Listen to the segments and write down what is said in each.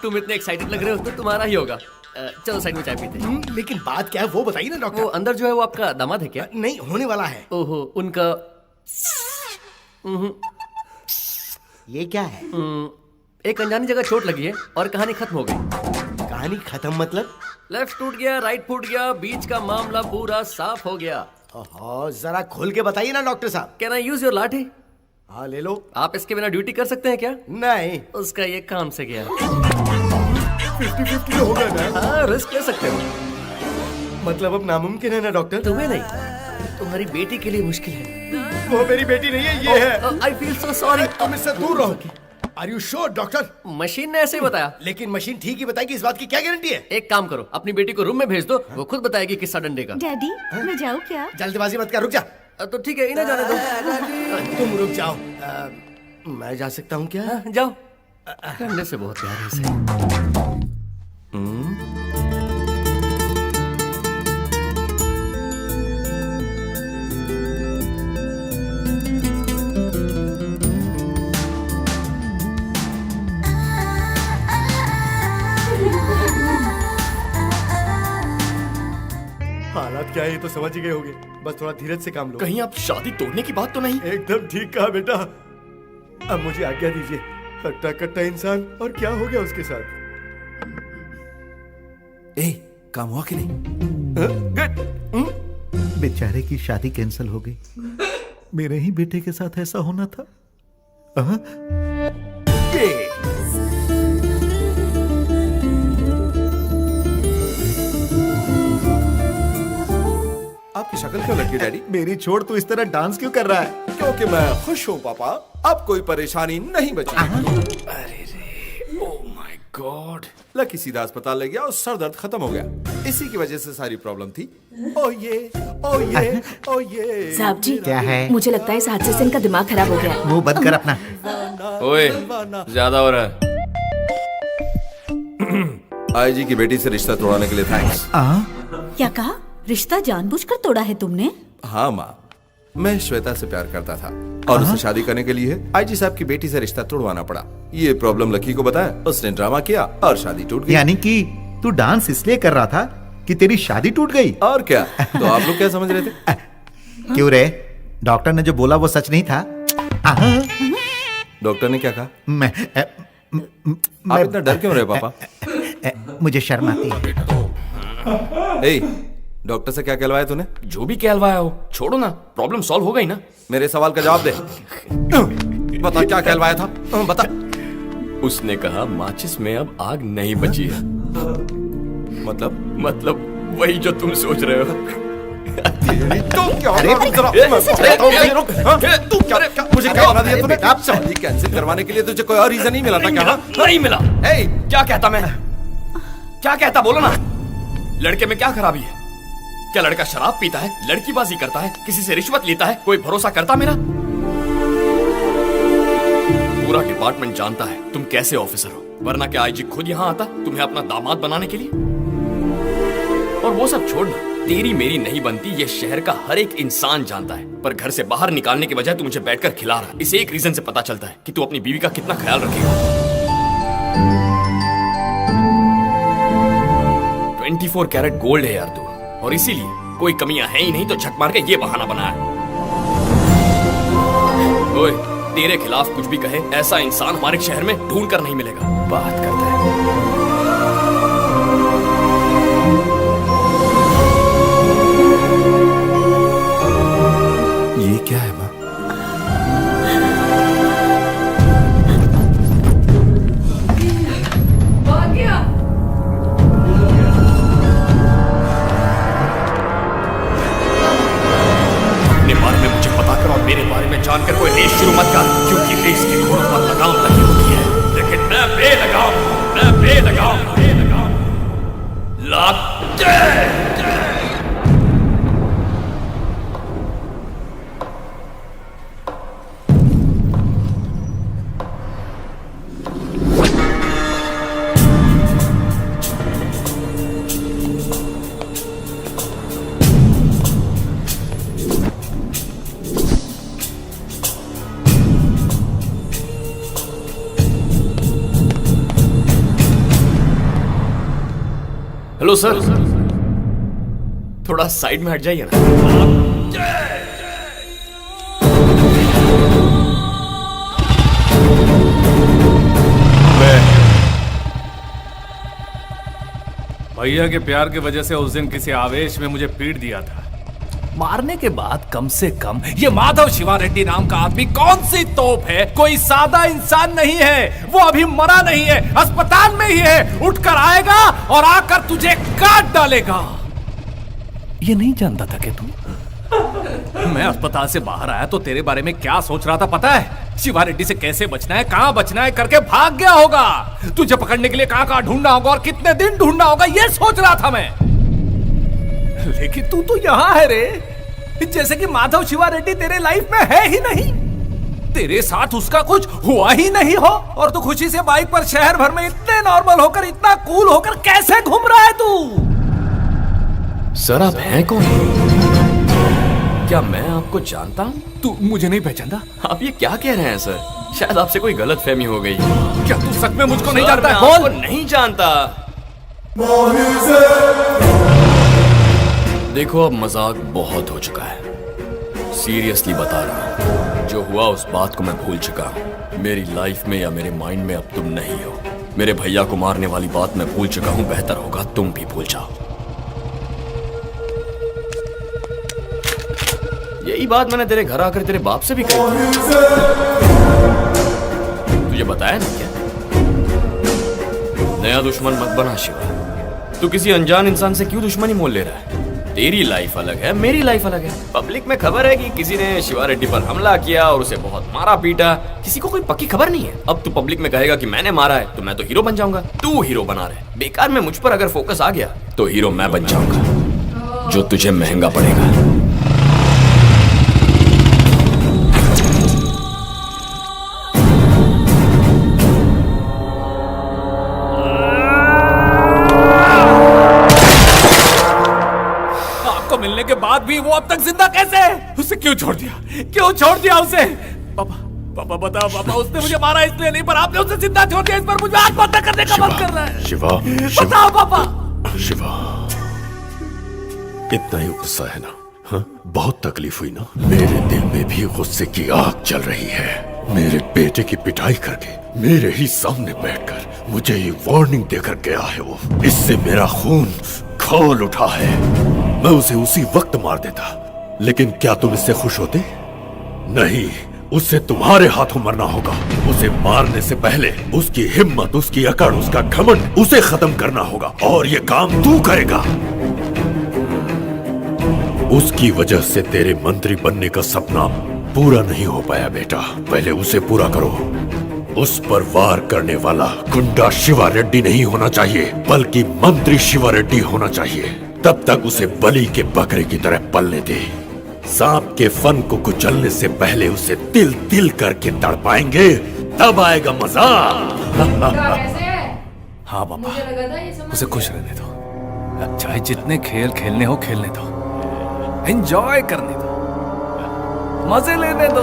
तुम इतने एक्साइटेड लग रहे हो तो तुम्हारा ही होगा। चलो साइड में चाय पीते हैं। लेकिन बात क्या है वो बताइए ना डॉक्टर। वो अंदर जो है वो आपका दामाद है क्या? नहीं, होने वाला है। ओहो, उनका ये क्या है? एक अनजानी जगह चोट लगी है और कहानी खत्म हो गई। कहानी खत्म मतलब? लेफ्ट टूट गया, राइट फूट गया, बीच का मामला पूरा साफ हो गया। ओहो, जरा खोल के बताइए ना डॉक्टर साहब। कैन आई यूज योर लाठी? हाँ ले लो। आप इसके बिना ड्यूटी कर सकते हैं क्या? नहीं। उसका ये काम से गया। 50-50 होगा ना? हाँ, रिस्क ले सकते हो। मतलब अब नामुमकिन है ना डॉक्टर? तुम्हें नहीं, तुम्हारी बेटी के लिए मुश्किल है। वो मेरी बेटी नहीं है, ये है। I feel so sorry. तुम इससे दूर रहो। Are you sure doctor? Machine ने ऐसे ही बताया। लेकिन मशीन ठीक ही बताएगी, इस बात की क्या गारंटी है? एक काम करो, अपनी बेटी को रूम में भेज दो, वो खुद बताएगी किस्सा डंडे का। डैडी, मैं जाऊँ क्या? जल्दबाजी मत कर, रुक जा। तो ठीक है, इन्हें जाने दो। तुम रुक जाओ। मैं जा सकता हूँ क्या? जाओ। डंडे से बहुत प्यार है इसे। हालात क्या है ये तो समझ ही गए होगे, बस थोड़ा धीरज से काम लो। कहीं आप शादी तोड़ने की बात तो नहीं? एकदम ठीक कहा बेटा। अब मुझे आज्ञा दीजिए। हट्टा कट्टा इंसान, और क्या हो गया उसके साथ? ए, काम हुआ कि नहीं? बेचारे की शादी कैंसिल हो गई। मेरे ही बेटे के साथ ऐसा होना था। आपकी शक्ल क्यों लटकी डैडी? मेरी छोड़ तू इस तरह डांस क्यों कर रहा है? क्योंकि मैं खुश हूँ पापा, अब कोई परेशानी नहीं बची। अरे रे, ओह माय गॉड। लकी सीधा अस्पताल ले गया और सर दर्द खत्म हो गया। इसी की वजह से सारी प्रॉब्लम थी। ओ ये, ओ ये, ओ ये। साहब जी, क्या है? मुझे लगता है इस हादसे से इनका दिमाग खराब हो गया है। मुंह बंद कर अपना। ओए, ज्यादा हो रहा है। आईजी की बेटी से रिश्ता तोड़ने के लिए थैंक्स। क्या कहा? रिश्ता जानबूझकर तोड़ा है तुमने? हाँ माँ, मैं श्वेता से प्यार करता था और उसे शादी करने के लिए आईजी साहब की बेटी से रिश्ता तोड़वाना पड़ा। ये प्रॉब्लम लकी को बताया, उसने ड्रामा किया और शादी टूट गई। यानी कि तू डांस इसलिए कर रहा था कि तेरी शादी टूट गई? और क्या? तो आप लोग क्या समझ रहे थे? क्यों रे, डॉक्टर ने जो बोला वो सच नहीं था? डॉक्टर ने क्या कहा? मैं आप इतना डर क्यों रहे पापा? मुझे शर्म आती है। ए, डॉक्टर से क्या कहलवाया तूने? जो भी कहलवाया हो, छोड़ो ना, प्रॉब्लम सॉल्व हो गई ना। मेरे सवाल का जवाब दे। बता क्या कहलवाया था, बता। उसने कहा माचिस में अब आग नहीं बची है। मतलब वही जो तुम सोच रहे हो। मुझे क्या बना दिया तूने? शादी कैंसिल करवाने के लिए तुझे कोई और रीजन नहीं मिला था क्या? नहीं मिला। क्या कहता मैं? क्या कहता, बोलो ना। लड़के में क्या खराबी है? क्या लड़का शराब पीता है, लड़कीबाजी करता है, किसी से रिश्वत लेता है, कोई भरोसा करता मेरा? पूरा डिपार्टमेंट जानता है तुम कैसे ऑफिसर हो, वरना क्या आईजी खुद यहाँ आता तुम्हें अपना दामाद बनाने के लिए? और वो सब छोड़ना, तेरी मेरी नहीं बनती ये शहर का हर एक इंसान जानता है, पर घर से बाहर निकालने के बजाय तू मुझे बैठकर खिला रहा है। इस एक रीजन से पता चलता है कि तू अपनी बीवी का कितना ख्याल रखेगा। 24 कैरेट गोल्ड है यार तू, और इसीलिए कोई कमियां है ही नहीं तो झक मार के ये बहाना बनाया। ओए, तेरे खिलाफ कुछ भी कहे ऐसा इंसान हमारे शहर में ढूंढ कर नहीं मिलेगा। बात करता है। ये क्या है माँ? अपने बारे में मुझे पता कर और मेरे बारे में जानकर कोई रेस शुरू मत कर, क्योंकि रेस के घोड़ों पर लगाम लगी होती है, लेकिन मैं बेलगाम हूं, मैं बेलगाम हेलो सर, थोड़ा साइड में हट जाइए ना। भैया के प्यार की वजह से उस दिन किसी आवेश में मुझे पीट दिया था। मारने के बाद कम से कम ये माधव शिवा रेड्डी नाम का आदमी कौन सी तोप है, कोई सादा इंसान नहीं है। वो अभी मरा नहीं है, अस्पताल में ही है। उठकर आएगा और आकर तुझे काट डालेगा। ये नहीं जानता था कि तू मैं अस्पताल से बाहर आया तो तेरे बारे में क्या सोच रहा था पता है? शिवा रेड्डी से कैसे बचना है, कहां बचना है करके भाग गया होगा। तुझे पकड़ने के लिए कहां कहां ढूंढना होगा और कितने दिन ढूंढना होगा ये सोच रहा था मैं। लेकिन तू तो यहां है रे, जैसे कि माधव शिवा रेड्डी तेरे लाइफ में है ही नहीं। तेरे साथ उसका कुछ हुआ ही नहीं हो और तू खुशी से बाइक पर शहर भर में इतने नॉर्मल होकर, इतना कूल होकर कैसे घूम रहा है तू? सर आप हैं कौन? क्या मैं आपको जानता हूं? तू मुझे नहीं पहचानता? आप ये क्या कह रहे हैं सर? शायद आपसे कोई गलतफहमी हो गई। क्या तू सच में मुझको नहीं सर, जानता मैं है? आपको नहीं जानता। देखो अब मजाक बहुत हो चुका है। सीरियसली बता रहा हूं, जो हुआ उस बात को मैं भूल चुका हूं। मेरी लाइफ में या मेरे माइंड में अब तुम नहीं हो। मेरे भैया को मारने वाली बात मैं भूल चुका हूं। बेहतर होगा तुम भी भूल जाओ। यही बात मैंने तेरे घर आकर तेरे बाप से भी कही थी। तुझे बताया ना क्या? नया दुश्मन मत बना शिवा। तू किसी अनजान इंसान से क्यों दुश्मनी मोल ले रहा है? तेरी लाइफ अलग है, मेरी लाइफ अलग है। पब्लिक में खबर है कि किसी ने शिवा रेड्डी पर हमला किया और उसे बहुत मारा पीटा। किसी को कोई पक्की खबर नहीं है। अब तू पब्लिक में कहेगा कि मैंने मारा है तो मैं तो हीरो बन जाऊंगा। तू हीरो बना रहे बेकार में। मुझ पर अगर फोकस आ गया तो हीरो मैं बन जाऊंगा, जो तुझे महंगा पड़ेगा। मिलने के बाद भी वो अब तक जिंदा कैसे है? उसे क्यों छोड़ दिया? क्यों छोड़ दिया उसे? पापा, पापा बताओ पापा, उसने मुझे मारा इसलिए नहीं, पर आपने उसे जिंदा छोड़ दिया। इस पर मुझे आत्महत्या करने का मन कर रहा है। शिवा, बताओ पापा। शिवा, इतना ही गुस्सा है ना? हाँ? बहुत तकलीफ हुई ना? मेरे दिल में भी गुस्से की आग चल रही है। मेरे बेटे की पिटाई करके मेरे ही सामने बैठकर मुझे ये वार्निंग देकर गया है वो। इससे मेरा खून खौल उठा है। मैं उसे उसी वक्त मार देता, लेकिन क्या तुम इससे खुश होते? नहीं, उससे तुम्हारे हाथों मरना होगा। उसे मारने से पहले उसकी हिम्मत, उसकी अकड़, उसका घमंड, उसे खत्म करना होगा। और ये काम तू करेगा। उसकी वजह से तेरे मंत्री बनने का सपना पूरा नहीं हो पाया बेटा। पहले उसे पूरा करो। उस पर वार करने वाला गुंडा शिवा रेड्डी नहीं होना चाहिए, बल्कि मंत्री शिवा रेड्डी होना चाहिए। तब तक उसे बलि के बकरे की तरह पलने दे। सांप के फन को कुचलने से पहले उसे तिल तिल करके तड़पाएंगे, तब आएगा मजा। हाँ पापा, उसे खुश रहने दो। चाहे जितने खेल खेलने हो खेलने दो, एंजॉय करने दो, मजे लेने दो।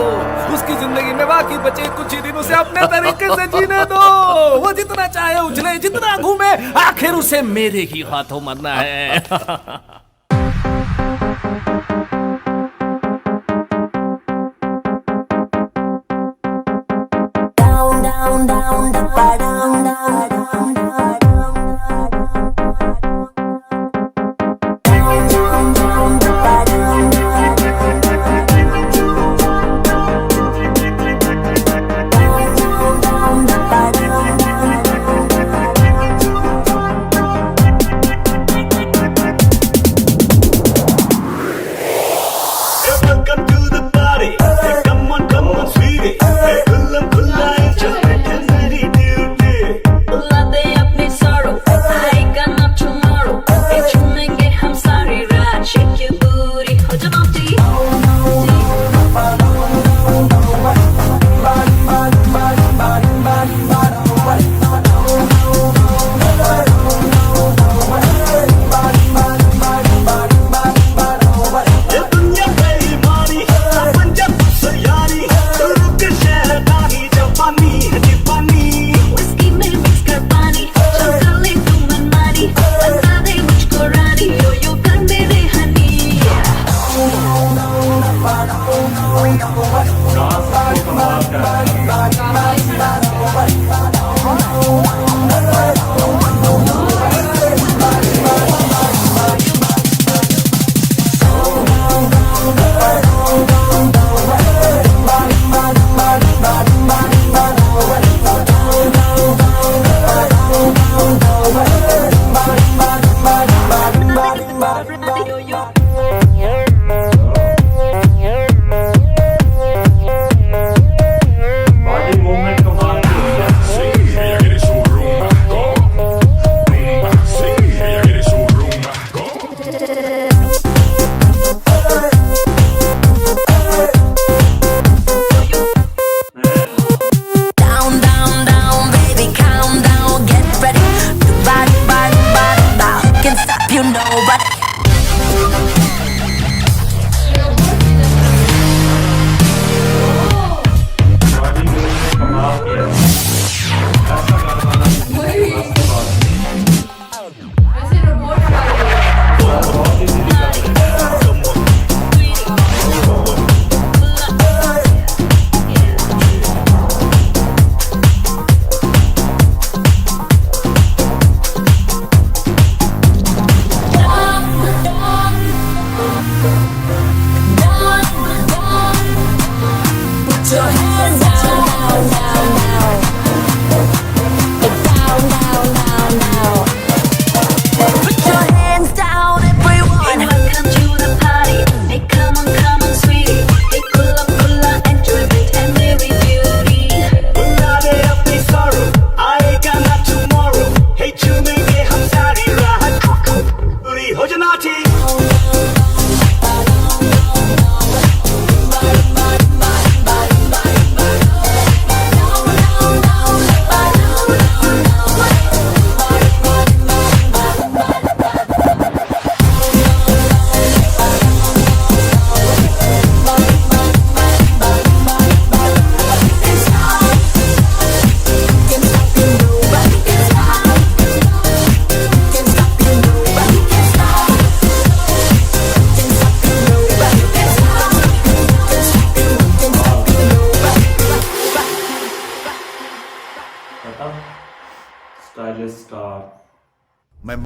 उसकी जिंदगी में बाकी बचे कुछ ही दिन उसे अपने तरीके से जीने दो। वो जितना चाहे उछले, जितना घूमे, आखिर उसे मेरे ही हाथों मरना है। down, down, down.